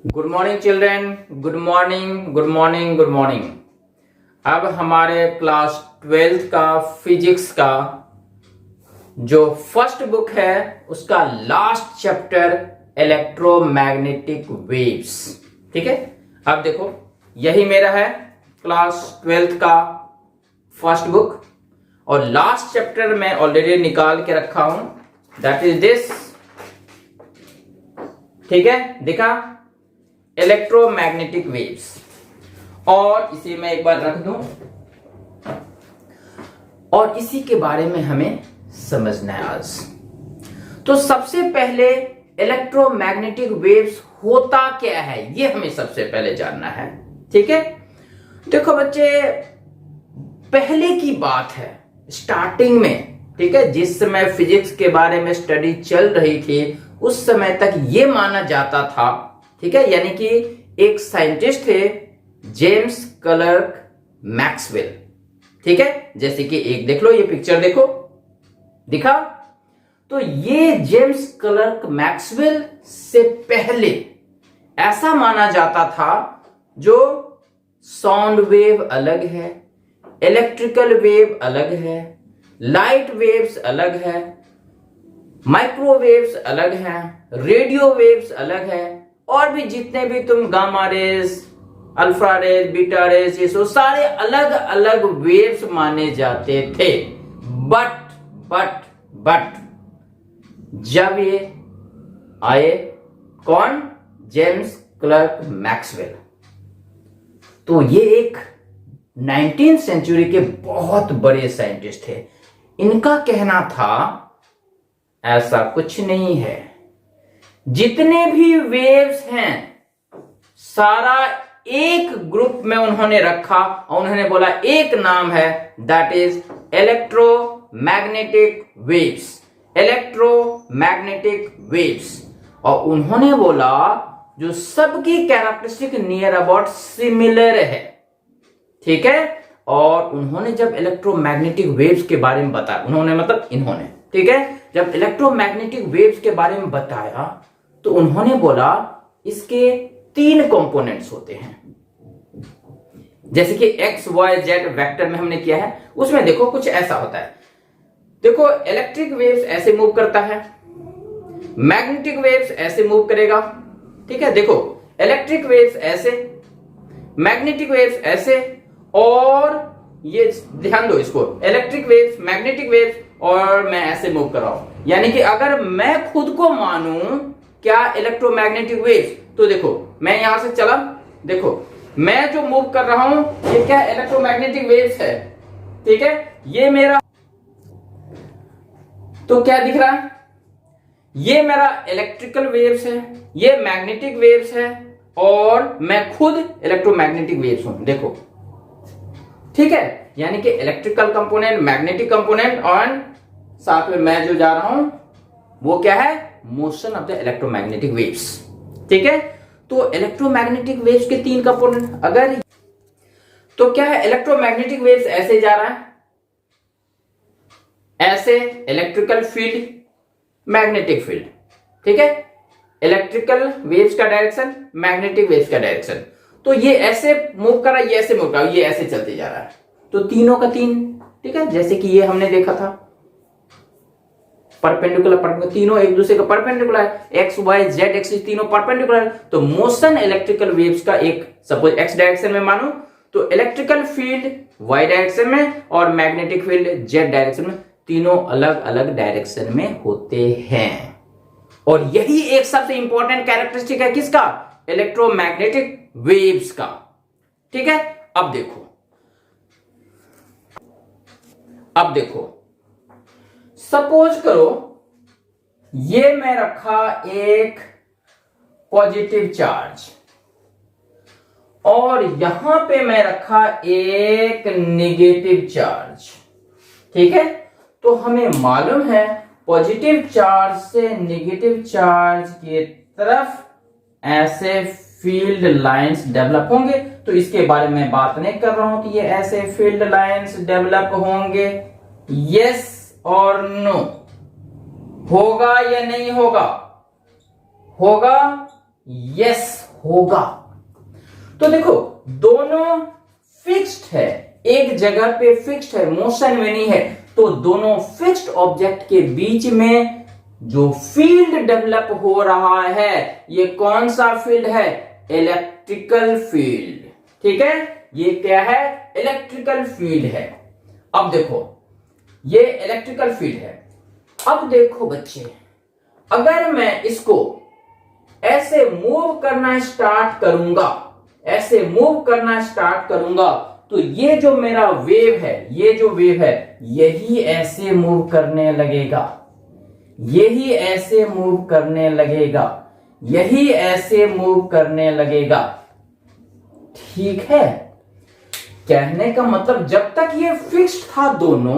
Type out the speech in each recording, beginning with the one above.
Good morning children, good morning, good morning, good morning. अब हमारे class 12th का physics का जो फर्स्ट बुक है उसका लास्ट चैप्टर इलेक्ट्रोमैग्नेटिक वेव्स। ठीक है, अब देखो यही मेरा है क्लास 12th का फर्स्ट बुक और लास्ट चैप्टर मैं ऑलरेडी निकाल के रखा हूं, दैट इज दिस। ठीक है, दिखा इलेक्ट्रोमैग्नेटिक वेव्स। और इसे मैं एक बार रख दूं और इसी के बारे में हमें समझना है आज। तो सबसे पहले इलेक्ट्रोमैग्नेटिक वेव्स होता क्या है ये हमें सबसे पहले जानना है। ठीक है, देखो बच्चे, पहले की बात है स्टार्टिंग में, ठीक है, जिस समय फिजिक्स के बारे में स्टडी चल रही थी उस समय तक ये माना जाता था, ठीक है, यानी कि एक साइंटिस्ट थे जेम्स क्लर्क मैक्सवेल। ठीक है, जैसे कि एक देख लो, ये पिक्चर देखो, दिखा। तो ये जेम्स क्लर्क मैक्सवेल से पहले ऐसा माना जाता था जो साउंड वेव अलग है, इलेक्ट्रिकल वेव अलग है, लाइट वेव्स अलग है, माइक्रोवेव्स अलग है, रेडियो वेव्स अलग है, और भी जितने भी तुम gamma rays, alpha rays, beta rays, ये सब सारे अलग अलग वेव्स माने जाते थे। बट जब ये आए कौन, जेम्स क्लर्क मैक्सवेल, तो ये एक 19th सेंचुरी के बहुत बड़े साइंटिस्ट थे। इनका कहना था ऐसा कुछ नहीं है, जितने भी वेव्स हैं सारा एक ग्रुप में उन्होंने रखा और उन्होंने बोला एक नाम है, that is electromagnetic waves. Electromagnetic waves, और उन्होंने बोला जो सबकी कैरेक्टरिस्टिक नियर अबाउट सिमिलर है। ठीक है, और उन्होंने जब इलेक्ट्रोमैग्नेटिक वेव्स के बारे में बताया, उन्होंने मतलब इन्होंने, ठीक है, जब इलेक्ट्रोमैग्नेटिक वेव्स के बारे में बताया तो उन्होंने बोला इसके 3 कंपोनेंट्स होते हैं। जैसे कि एक्स वाई जेड वेक्टर में हमने किया है, उसमें देखो कुछ ऐसा होता है। देखो इलेक्ट्रिक वेव्स ऐसे मूव करता है, मैग्नेटिक वेव्स ऐसे मूव करेगा। ठीक है, देखो इलेक्ट्रिक वेव्स ऐसे, मैग्नेटिक वेव्स ऐसे, और ये ध्यान दो इसको, इलेक्ट्रिक वेव्स, मैग्नेटिक वेव्स, और मैं ऐसे मूव कर रहा हूं। यानी कि अगर मैं खुद को मानूं क्या इलेक्ट्रोमैग्नेटिक वेव्स, तो देखो मैं यहां से चला, देखो मैं जो मूव कर रहा हूं ये क्या इलेक्ट्रोमैग्नेटिक वेव्स है। ठीक है, ये मेरा, तो क्या दिख रहा है, ये मेरा इलेक्ट्रिकल वेव्स है, ये मैग्नेटिक वेव्स है, और मैं खुद इलेक्ट्रोमैग्नेटिक वेव्स हूं। देखो, ठीक है, यानी कि इलेक्ट्रिकल कंपोनेंट, मैग्नेटिक कंपोनेंट, और साथ में मैं जो जा रहा हूं वो क्या है, motion of the electromagnetic waves. ठीक है, तो इलेक्ट्रोमैग्नेटिक वेव्स के 3 कंपोनेंट, अगर तो क्या है, इलेक्ट्रोमैग्नेटिक वेव्स ऐसे जा रहा है, ऐसे इलेक्ट्रिकल फील्ड, मैग्नेटिक फील्ड। ठीक है, इलेक्ट्रिकल वेव्स का डायरेक्शन, मैग्नेटिक वेव्स का डायरेक्शन। तो ये ऐसे मूव कर रहा है, ये ऐसे मूव कर रहा है, ये ऐसे चलते जा रहा है। तो तीनों का 3, ठीक है, जैसे कि ये हमने देखा था परपेंडिकुलर, तीनों एक दूसरे का परपेंडिकुलर है, एक्स वाई जेड एक्सिस तीनों परपेंडिकुलर है। तो मोशन इलेक्ट्रिकल वेव्स का एक, सपोज एक्स डायरेक्शन में मानो तो इलेक्ट्रिकल फील्ड वाई डायरेक्शन में और मैग्नेटिक फील्ड जेड डायरेक्शन में, तीनों अलग अलग डायरेक्शन में होते हैं। और यही एक सबसे इंपॉर्टेंट कैरेक्टरिस्टिक है किसका, इलेक्ट्रोमैग्नेटिक वेव्स का। ठीक है, अब देखो सपोज करो ये मैं रखा एक पॉजिटिव चार्ज और यहां पे मैं रखा एक नेगेटिव चार्ज। ठीक है, तो हमें मालूम है पॉजिटिव चार्ज से नेगेटिव चार्ज की तरफ ऐसे फील्ड लाइंस डेवलप होंगे। तो इसके बारे में बात नहीं कर रहा हूं कि ये ऐसे फील्ड लाइंस डेवलप होंगे, यस और नो, होगा या नहीं होगा, होगा, यस होगा। तो देखो दोनों फिक्स्ड है, एक जगह पे फिक्स्ड है, मोशन में नहीं है। तो दोनों फिक्स्ड ऑब्जेक्ट के बीच में जो फील्ड डेवलप हो रहा है ये कौन सा फील्ड है? Electrical field. ठीक है, ये क्या है? इलेक्ट्रिकल फील्ड है। अब देखो ये इलेक्ट्रिकल फील्ड है। अब देखो बच्चे, अगर मैं इसको ऐसे मूव करना स्टार्ट करूंगा, ऐसे मूव करना स्टार्ट करूंगा, तो ये जो मेरा वेव है, ये जो वेव है यही ऐसे मूव करने लगेगा, यही ऐसे मूव करने लगेगा, यही ऐसे मूव करने लगेगा। ठीक है, कहने का मतलब जब तक ये फिक्स्ड था दोनों,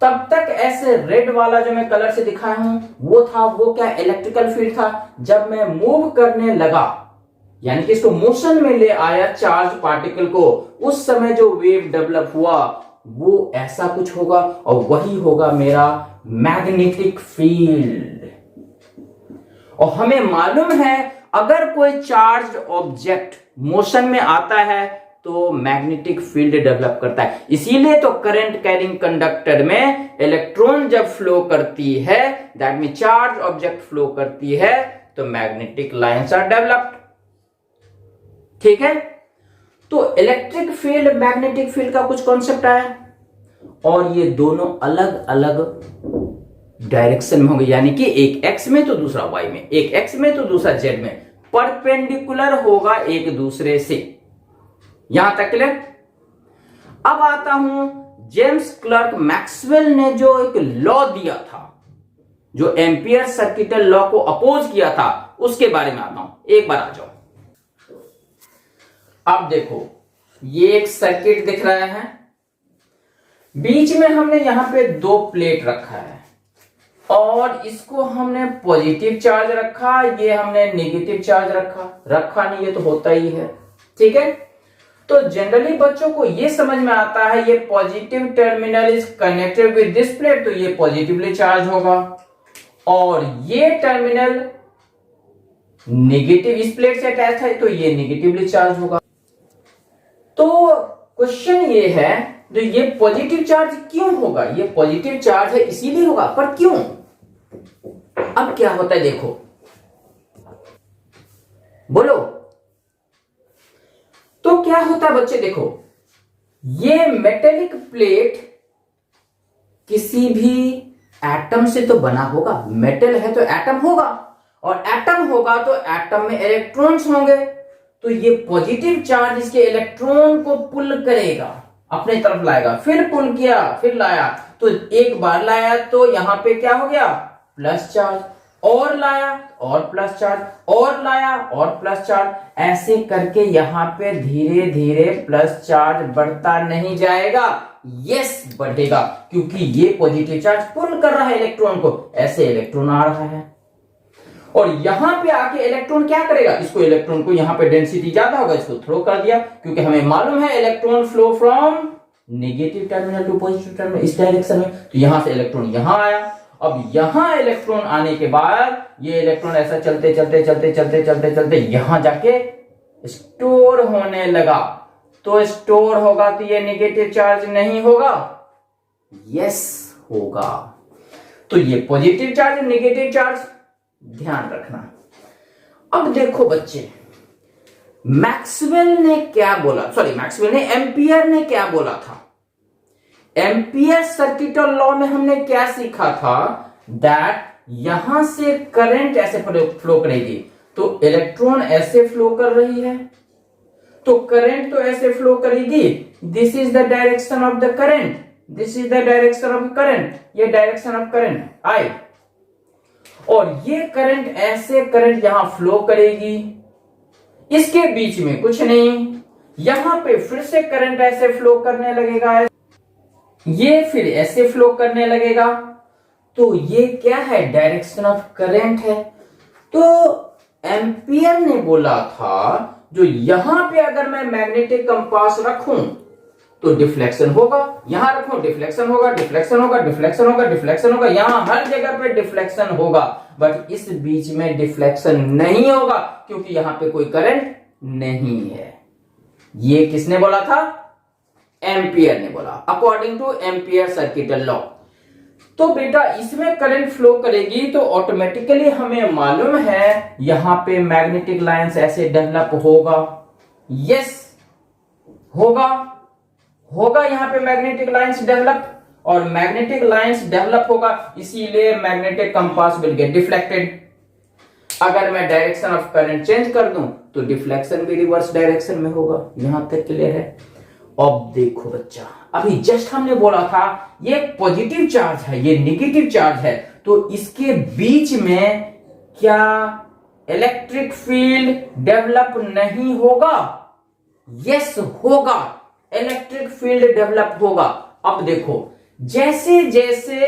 तब तक ऐसे रेड वाला जो मैं कलर से दिखाया हूं वो था, वो क्या? इलेक्ट्रिकल फील्ड था। जब मैं मूव करने लगा, यानी कि इसको मोशन में ले आया चार्ज पार्टिकल को, उस समय जो वेव डेवलप हुआ वो ऐसा कुछ होगा, और वही होगा मेरा मैग्नेटिक फील्ड। और हमें मालूम है अगर कोई चार्ज ऑब्जेक्ट मोशन में आता है तो मैग्नेटिक फील्ड डेवलप करता है। इसीलिए तो करंट कैरिंग कंडक्टर में इलेक्ट्रॉन जब फ्लो करती है, that mean charge object flow करती है, तो मैग्नेटिक लाइंस आर डेवलप्ड। ठीक है, तो इलेक्ट्रिक फील्ड मैग्नेटिक फील्ड का कुछ कॉन्सेप्ट आया, और ये दोनों अलग अलग डायरेक्शन में होंगे, यानी कि एक एक्स में तो दूसरा वाई में, एक एक्स में तो दूसरा जेड में, परपेंडिकुलर होगा एक दूसरे से। यहां तक क्लियर? अब आता हूं जेम्स क्लर्क मैक्सवेल ने जो एक लॉ दिया था, जो एम्पियर सर्किटल लॉ को अपोज किया था, उसके बारे में आता हूं। एक बार आ जाओ। अब देखो ये एक सर्किट दिख रहा है, बीच में हमने यहां पे दो प्लेट रखा है, और इसको हमने पॉजिटिव चार्ज रखा, ये हमने नेगेटिव चार्ज रखा नहीं, ये तो होता ही है। ठीक है, तो जनरली बच्चों को ये समझ में आता है ये positive terminal is connected with this plate, तो ये पॉजिटिवली चार्ज होगा, और ये टर्मिनल नेगेटिव इस प्लेट से अटैच है तो ये नेगेटिवली चार्ज होगा। तो क्वेश्चन ये है, तो ये पॉजिटिव चार्ज क्यों होगा? ये पॉजिटिव चार्ज है इसीलिए होगा, पर क्यों? अब क्या होता है देखो, बोलो। तो क्या होता है बच्चे देखो, ये मेटेलिक प्लेट किसी भी एटम से तो बना होगा, मेटल है तो एटम होगा, और एटम होगा तो एटम में इलेक्ट्रॉन्स होंगे, तो ये पॉजिटिव चार्ज इसके इलेक्ट्रॉन को पुल करेगा, अपने तरफ लाएगा, फिर पुल किया, फिर लाया, तो एक बार लाया तो यहां पे क्या हो गया? प्लस चार्ज, और लाया और प्लस चार्ज, और लाया और प्लस चार्ज, ऐसे करके यहां पे धीरे धीरे प्लस चार्ज बढ़ता नहीं जाएगा, यस बढ़ेगा, क्योंकि ये पॉजिटिव चार्ज पुल कर रहा है इलेक्ट्रॉन को, ऐसे इलेक्ट्रॉन आ रहा है, और यहां पे आके इलेक्ट्रॉन क्या करेगा? इसको इलेक्ट्रॉन को यहां पे डेंसिटी ज्यादा होगा, इसको थ्रो कर दिया, क्योंकि हमें मालूम है electron flow from negative terminal to positive terminal इस डायरेक्शन में, तो यहां से इलेक्ट्रॉन यहां आया। अब यहां इलेक्ट्रॉन आने के बाद ये इलेक्ट्रॉन ऐसा चलते चलते चलते चलते चलते चलते यहां जाके स्टोर होने लगा, तो स्टोर होगा तो ये नेगेटिव चार्ज नहीं होगा? यस होगा। तो ये पॉजिटिव चार्ज नेगेटिव चार्ज ध्यान रखना। अब देखो बच्चे, मैक्सवेल ने क्या बोला, सॉरी मैक्सवेल ने, एम्पियर ने क्या बोला था? एम्पियर सर्किटल लॉ में हमने क्या सीखा था? दैट यहां से करंट ऐसे फ्लो करेगी, तो इलेक्ट्रॉन ऐसे फ्लो कर रही है, तो करंट तो ऐसे फ्लो करेगी, this is the direction of the current, this is the direction of current, ये डायरेक्शन ऑफ करंट आई, और ये करंट ऐसे करंट यहां फ्लो करेगी, इसके बीच में कुछ नहीं, यहां पे फिर से करंट ऐसे फ्लो करने लगेगा, ये फिर ऐसे फ्लो करने लगेगा, तो ये क्या है? डायरेक्शन ऑफ करंट है। तो एम्पियर ने बोला था जो यहां पे अगर मैं मैग्नेटिक कंपास रखूं तो डिफ्लेक्शन होगा। यहां रखो डिफ्लेक्शन होगा, डिफ्लेक्शन होगा, डिफ्लेक्शन होगा, डिफ्लेक्शन होगा, यहां हर जगह पे डिफ्लेक्शन होगा। बट इस बीच में डिफ्लेक्शन नहीं होगा क्योंकि यहां पे कोई करंट नहीं है। ये किसने बोला था? एम्पियर ने बोला, according two ampere circuital law. तो बेटा इसमें करंट फ्लो करेगी तो ऑटोमेटिकली हमें मालूम है यहां पे मैग्नेटिक लाइंस ऐसे डेवलप होगा। यस होगा, होगा यहां पे मैग्नेटिक लाइंस डेवलप, और मैग्नेटिक लाइंस डेवलप होगा इसीलिए magnetic compass will get deflected. अगर मैं डायरेक्शन ऑफ करंट चेंज कर दूं तो डिफ्लेक्शन भी रिवर्स डायरेक्शन में होगा। यहां तक क्लियर है? अब देखो बच्चा, अभी जस्ट हमने बोला था ये पॉजिटिव चार्ज है, ये नेगेटिव चार्ज है, तो इसके बीच में क्या इलेक्ट्रिक फील्ड डेवलप नहीं होगा? यस होगा, इलेक्ट्रिक फील्ड डेवलप होगा। अब देखो जैसे जैसे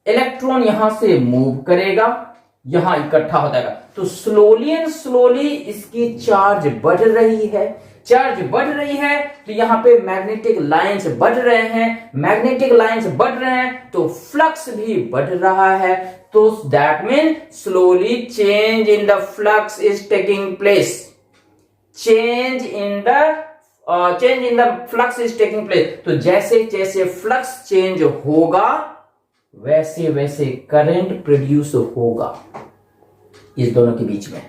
इलेक्ट्रॉन यहां से मूव करेगा, यहां इकट्ठा हो जाएगा, तो स्लोली एंड स्लोली इसकी चार्ज बढ़ रही है। चार्ज बढ़ रही है तो यहां पे मैग्नेटिक लाइंस बढ़ रहे हैं, मैग्नेटिक लाइंस बढ़ रहे हैं तो फ्लक्स भी बढ़ रहा है। तो that mean slowly change in the flux is taking place. Change in the flux is taking place. तो जैसे जैसे फ्लक्स चेंज होगा वैसे वैसे करंट प्रोड्यूस होगा इस दोनों के बीच में।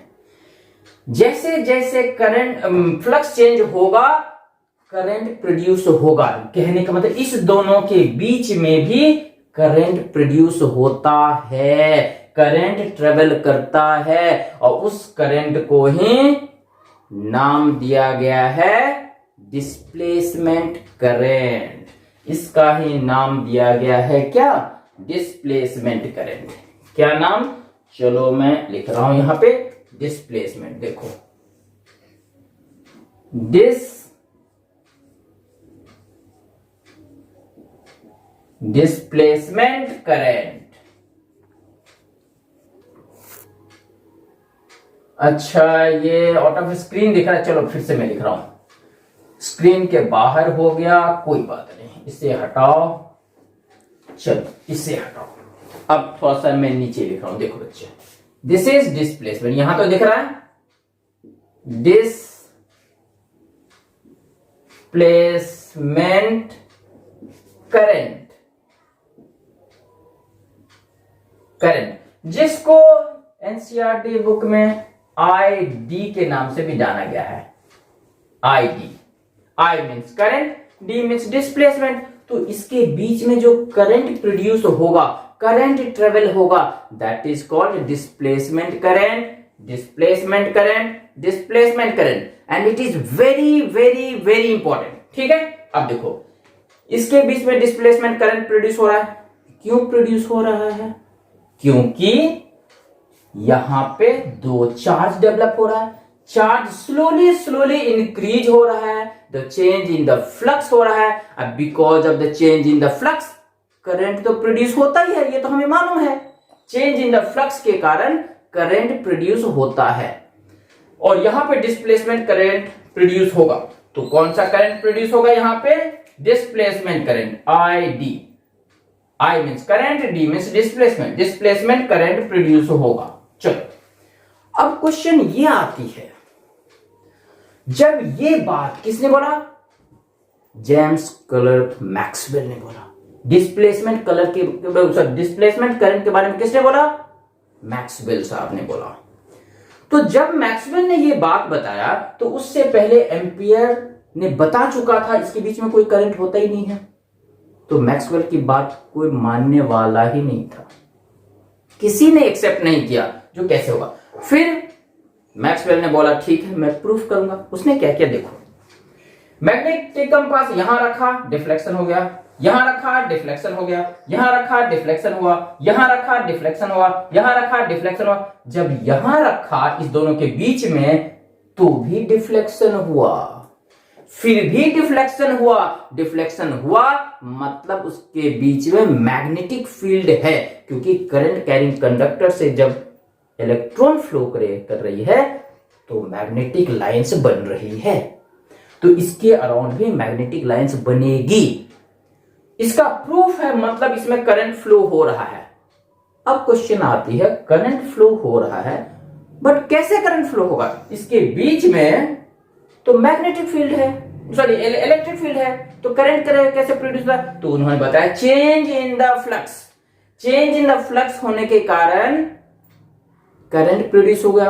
जैसे जैसे करंट फ्लक्स चेंज होगा करंट प्रोड्यूस होगा। कहने का मतलब इस दोनों के बीच में भी करंट प्रोड्यूस होता है, करंट ट्रेवल करता है, और उस करंट को ही नाम दिया गया है डिस्प्लेसमेंट करंट। इसका ही नाम दिया गया है क्या? Displacement current. क्या नाम? चलो मैं लिख रहा हूं यहां पे डिस्प्लेसमेंट। देखो डिस्प्लेसमेंट करंट। अच्छा ये आउट ऑफ स्क्रीन दिख रहा है, चलो फिर से मैं लिख रहा हूं। स्क्रीन के बाहर हो गया, कोई बात नहीं, इसे हटाओ। चलो इसे हटाओ। अब थोड़ा सा मैं नीचे लिख रहा हूं, देखो बच्चे, दिस इज डिस्प्लेसमेंट। यहां तो दिख रहा है डिस्प्लेसमेंट करंट, जिसको एनसीईआरटी बुक में आईडी के नाम से भी जाना गया है। ID, I means current, D means displacement. तो इसके बीच में जो करंट प्रोड्यूस होगा, करंट ट्रेवल होगा, that is called displacement current, displacement current, displacement current, and it is very very very important. ठीक है, अब देखो इसके बीच में डिस्प्लेसमेंट करंट प्रोड्यूस हो रहा है। क्यों प्रोड्यूस हो रहा है? क्योंकि यहां पे दो चार्ज डेवलप हो रहा है। चार्ज स्लोली स्लोली इंक्रीज हो रहा है, the change in the flux हो रहा है। अब because of the change in the flux current तो प्रोड्यूस होता ही है, ये तो हमें मालूम है। चेंज इन द फ्लक्स के कारण करंट प्रोड्यूस होता है, और यहां पे डिस्प्लेसमेंट करंट प्रोड्यूस होगा। तो कौन सा करंट प्रोड्यूस होगा यहां पे? Displacement current, I D. I means current, D means displacement, displacement current produce होगा। चलो अब क्वेश्चन ये आती है, जब ये बात किसने बोला? जेम्स क्लर्क मैक्सवेल ने बोला। डिस्प्लेसमेंट डिस्प्लेसमेंट करंट के बारे में किसने बोला? मैक्सवेल साहब ने बोला। तो जब मैक्सवेल ने ये बात बताया तो उससे पहले एम्पियर ने बता चुका था इसके बीच में कोई करंट होता ही नहीं है। तो मैक्सवेल की बात कोई मानने वाला ही नहीं था, किसी ने एक्सेप्ट नहीं किया, जो कैसे होगा। फिर मैक्सवेल ने बोला ठीक है मैं प्रूफ करूंगा। उसने क्या किया देखो, मैग्नेटिक कंपास यहां रखा, डिफ्लेक्शन हो गया, यहां रखा, डिफ्लेक्शन हो गया, यहां रखा, डिफ्लेक्शन हुआ, यहां रखा, डिफ्लेक्शन हुआ, यहां रखा, डिफ्लेक्शन हुआ। जब यहां रखा इस दोनों के बीच में तो भी डिफ्लेक्शन हुआ, फिर भी डिफ्लेक्शन हुआ। डिफ्लेक्शन हुआ मतलब उसके बीच में मैग्नेटिक फील्ड है, क्योंकि करंट कैरिंग कंडक्टर से जब इलेक्ट्रॉन फ्लो कर रही है तो मैग्नेटिक लाइंस बन रही है। तो इसके अराउंड भी मैग्नेटिक लाइंस बनेगी। इसका प्रूफ है, मतलब इसमें करंट फ्लो हो रहा है। अब क्वेश्चन आती है, करंट फ्लो हो रहा है बट कैसे करंट फ्लो होगा? इसके बीच में तो मैग्नेटिक फील्ड है, सॉरी इलेक्ट्रिक फील्ड है, तो करंट कैसे प्रोड्यूस होगा? तो उन्होंने बताया change in the flux. Change in the flux होने के कारण करंट प्रोड्यूस होगा,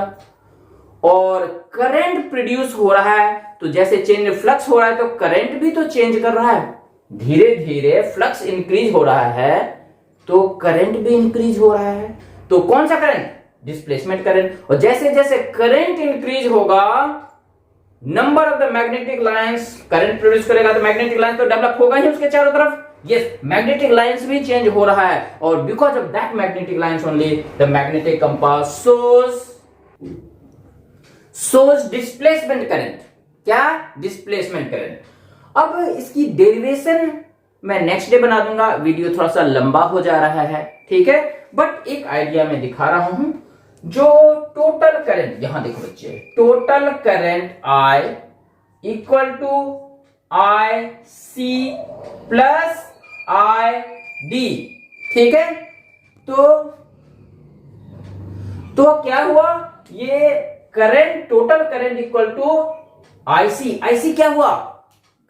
और करंट प्रोड्यूस हो रहा है तो जैसे चेंज फ्लक्स हो रहा है तो करंट भी तो चेंज कर रहा है। धीरे धीरे फ्लक्स इंक्रीज हो रहा है तो करंट भी इंक्रीज हो रहा है। तो कौन सा करंट? Displacement current. और जैसे जैसे करंट इंक्रीज होगा, number of the magnetic lines, current produce करेगा तो मैग्नेटिक लाइंस तो डेवलप होगा ही उसके चारों तरफ। यस, मैग्नेटिक लाइंस भी चेंज हो रहा है, और because of that magnetic lines only the magnetic compass shows displacement current. क्या? Displacement current. अब इसकी डेरिवेशन मैं नेक्स्ट डे बना दूंगा, वीडियो थोड़ा सा लंबा हो जा रहा है, ठीक है। बट एक आइडिया मैं दिखा रहा हूं, जो टोटल करंट, यहां देखो बच्चे, total current I equal to IC plus ID, ठीक है। तो क्या हुआ? ये current, total current equal to IC क्या हुआ?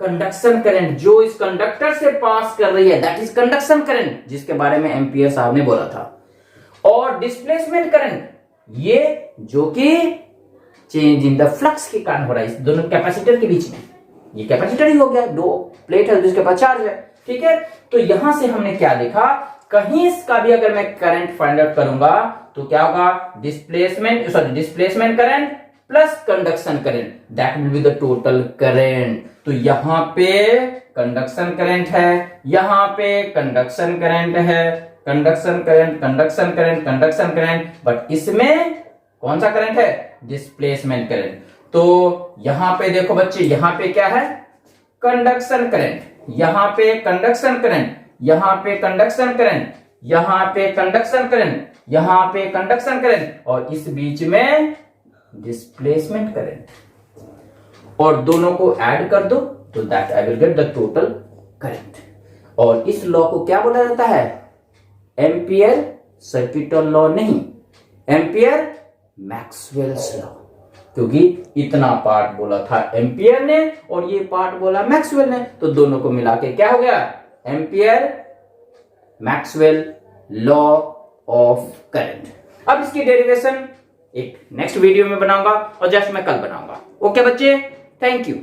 कंडक्शन करंट, जो इस कंडक्टर से पास कर रही है, दैट इज कंडक्शन करंट, जिसके बारे में एम्पियर साहब ने बोला था। और डिस्प्लेसमेंट करंट, ये जो कि चेंज इन द फ्लक्स के कारण हो रहा है इस दोनों कैपेसिटर के बीच में। ये कैपेसिटर ही हो गया, दो प्लेट है जिसके पास चार्ज है, ठीक है। तो यहां से हमने क्या देखा, कहीं इसका भी अगर मैं करंट फाइंड आउट करूंगा तो क्या होगा? Displacement current plus conduction current, that will be the total current. तो यहां पे कंडक्शन करंट है, यहां पे कंडक्शन करंट है, कंडक्शन करंट, बट इसमें कौन सा करंट है? Displacement current. तो यहां पे देखो बच्चे, यहां पे क्या है? कंडक्शन करंट, यहां पे कंडक्शन करंट, यहां पे कंडक्शन करंट, यहां पे कंडक्शन करंट, यहां पे कंडक्शन करंट, और इस बीच में डिस्प्लेसमेंट करंट, और दोनों को ऐड कर दो तो that I will get the total current. और इस लॉ को क्या बोला जाता है? एम्पियर सर्किटल लॉ नहीं, एम्पियर मैक्सवेल्स लॉ, क्योंकि इतना पार्ट बोला था एम्पियर ने और ये पार्ट बोला मैक्सवेल ने, तो दोनों को मिला के क्या हो गया? Ampere Maxwell law of current. अब इसकी डेरिवेशन एक नेक्स्ट वीडियो में बनाऊंगा, और जस्ट मैं कल बनाऊंगा। ओके बच्चे, थैंक यू।